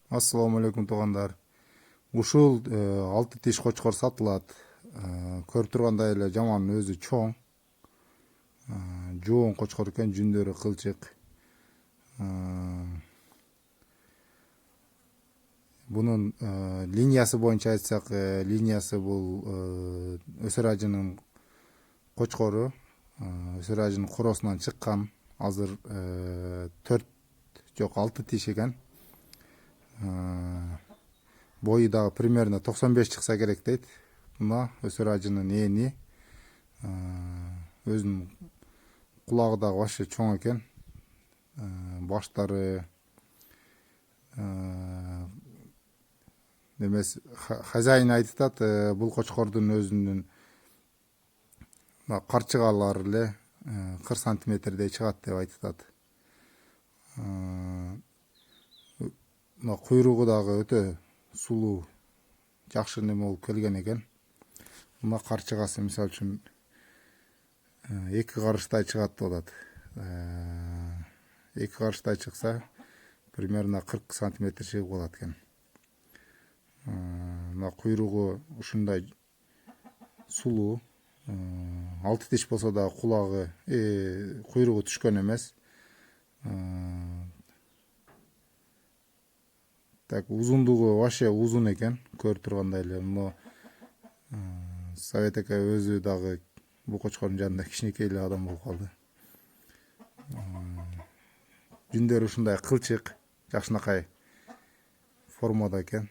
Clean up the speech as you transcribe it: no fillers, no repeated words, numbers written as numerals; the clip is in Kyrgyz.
Ассаламу алейкум туугандар. Ушул 6 тиш кочкор сатылат. Көрүп тургандай эле жаман өзү чоң. Жоон кочкор экен, жүндөрү кылчык. Бунун линиясы боюнча айтсак, линиясы бул өсөр ажынын кочкору. Өсөр ажынын коросунан чыккан. Азыр 4 жок 6 тиш экен. Бою дагы примерно 95 чыкса керек дейт. Мына өсөр ажынын эни. Өзүнүн кулагы дагы вообще чоң экен. Баштары демес хозяин айтып атат, бул кочкордун өзүнүн карчыгалары эле 40 сантиметрдей чыгат деп айтып атат. Мына куйругу дагы өтө сулуу, жакшы неме болуп келген экен. Мына карчыгасы мисалы үчүн 2 карыштай чыгат деп атат. 2 карыштай чыкса примерно 40 сантиметр чыгып калат экен. Мына куйругу ушундай сулуу. 6 тиш болсо да кулагы, куйругу түшкөн эмес. Так узундугу вообще узун экен, көрүп тургандай эле. Мына Совет эке өзү дагы бул кочкордун жанында кичинекей эле адам болуп калды. Жүндөрү ушундай кылчык, жакшынакай формада экен.